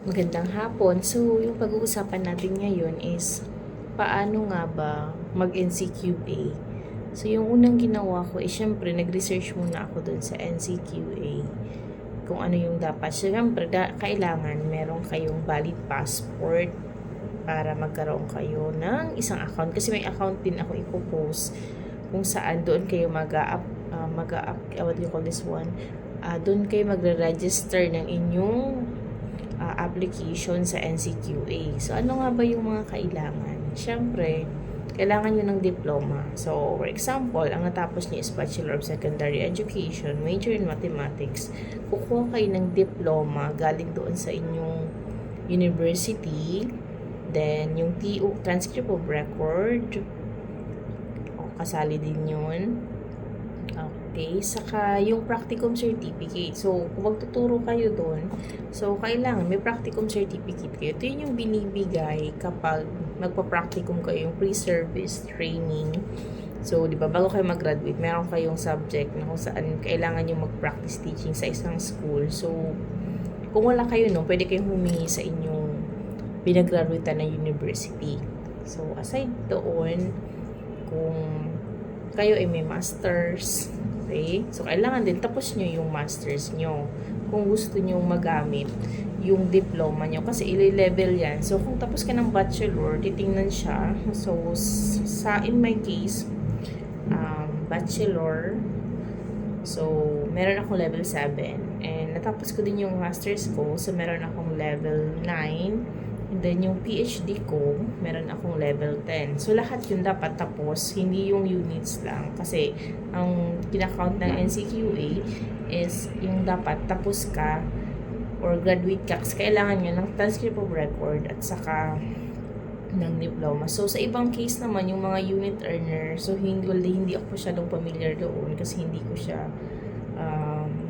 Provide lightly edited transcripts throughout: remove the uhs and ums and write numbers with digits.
Magandang hapon. So, yung pag-uusapan natin ngayon is paano nga ba mag-NCQA? So, yung unang ginawa ko is syempre nag-research muna ako dun sa NCQA kung ano yung dapat. Syempre, kailangan meron kayong valid passport para magkaroon kayo ng isang account. Kasi may account din ako ipopost kung saan doon kayo what do you call this one? Doon kayo magre-register ng inyong application sa NCQA. So, ano nga ba yung mga kailangan? Siyempre, kailangan nyo ng diploma. So, for example, ang natapos niyo is Bachelor of Secondary Education, major in Mathematics. Kukuha kayo ng diploma galing doon sa inyong university. Then, yung TO, Transcript of Record, kasali din yun. Okay, saka yung practicum certificate. So, kung magtuturo kayo doon, so, kailangan may practicum certificate kayo. Ito yung binibigay kapag magpa-practicum kayo, yung pre-service training. So, di ba, bago kayo mag-graduate, meron kayong subject na kung saan kailangan yung mag-practice teaching sa isang school. So, kung wala kayo, no, pwede kayong humingi sa inyong pinag-graduatean na university. So, aside doon, kung kayo ay may masters, okay? So, kailangan din tapos nyo yung masters nyo kung gusto nyo magamit yung diploma nyo. Kasi i-level yan. So, kung tapos ka ng bachelor, titingnan siya. So, in my case, bachelor, so, meron akong level 7. And natapos ko din yung masters ko. So, meron akong level 9. And then, yung PhD ko, meron akong level 10. So, lahat yun dapat tapos, hindi yung units lang. Kasi, ang kinakount ng NCQA is yung dapat tapos ka or graduate ka. Kasi kailangan nyo ng transcript of record at saka ng diploma. So, sa ibang case naman, yung mga unit earner, so, hindi ako masyadong familiar doon kasi hindi ko siya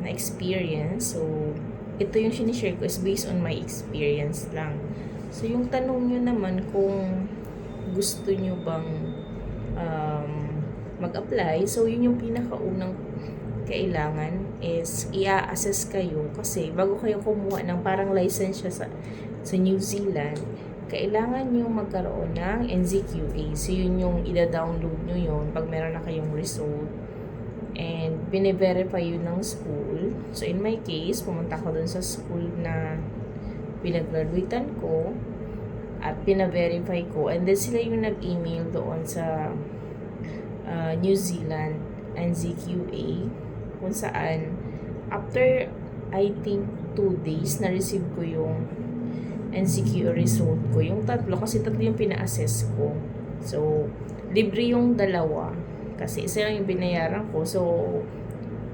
na-experience. So, ito yung sinishare ko is based on my experience lang. So, yung tanong nyo naman kung gusto nyo bang mag-apply, so yun yung pinakaunang kailangan is i-assess kayo kasi bago kayo kumuha ng parang license sa New Zealand, kailangan nyo magkaroon ng NCQA. So, yun yung ida-download nyo yun pag meron na kayong result and bine-verify yun ng school. So, in my case, pumunta ko dun sa school na pinag-graduatean ko at pina-verify ko and then sila yung nag-email doon sa New Zealand NCQA kung saan after I think 2 days na-receive ko yung NCQA result ko, yung tatlo kasi tatlo yung pina-assess ko. So, libre yung dalawa kasi isa lang yung binayaran ko. So,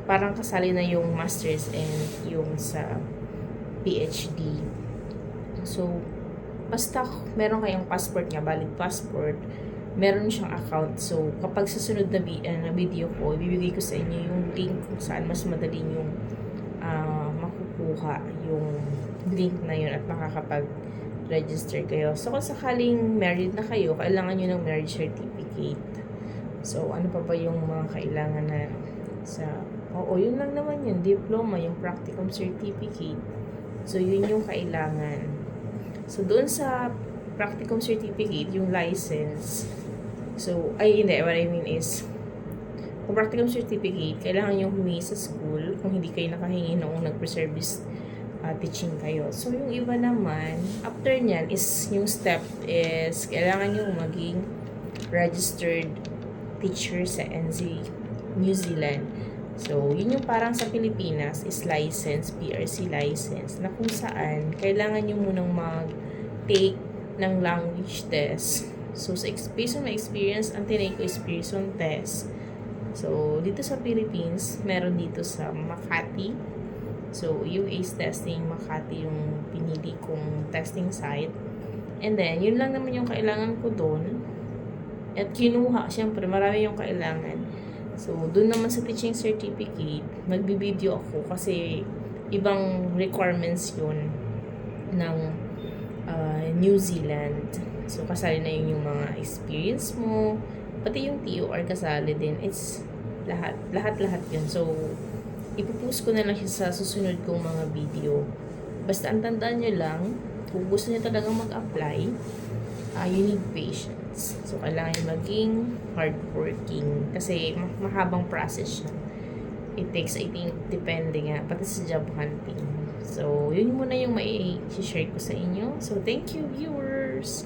parang kasali na yung masters and yung sa PhD. So, basta meron kayong passport nga, valid passport, meron siyang account. So, kapag sa sunod na video ko, ibibigay ko sa inyo yung link kung saan mas madali yung makukuha yung link na yun at makakapag-register kayo. So, kung sakaling married na kayo, kailangan nyo ng marriage certificate. So, ano pa ba yung mga kailangan na yun lang naman yun, diploma, yung practicum certificate. So, yun yung kailangan. So, doon sa practicum certificate, yung license. So, what I mean is, kung practicum certificate, kailangan yung humingi sa school kung hindi kayo nakahingi noong nag-pre-service teaching kayo. So, yung iba naman, after nyan is, yung step is, kailangan yung maging registered teacher sa New Zealand. So, yun yung parang sa Pilipinas is license, PRC license, na kung saan kailangan nyo munang mag-take ng language test. So, based on my experience, ang tinake ko is Pearson test. So, dito sa Philippines, meron dito sa Makati. So, UA's testing, Makati yung pinili kong testing site. And then, yun lang naman yung kailangan ko doon. At kinuha, syempre, marami yung kailangan. So, doon naman sa teaching certificate, magbibideo ako kasi ibang requirements yun ng New Zealand. So, kasali na yun yung mga experience mo, pati yung TOR kasali din. It's lahat yun. So, ipupost ko na lang siya sa susunod kong mga video. Basta ang tandaan nyo lang, kung gusto niya talagang mag-apply, you need patience. So, kailangan maging hardworking kasi mahabang process siya. It takes, I think, depende nga, pati sa job hunting. So, yun muna yung mai-share ko sa inyo. So, thank you, viewers!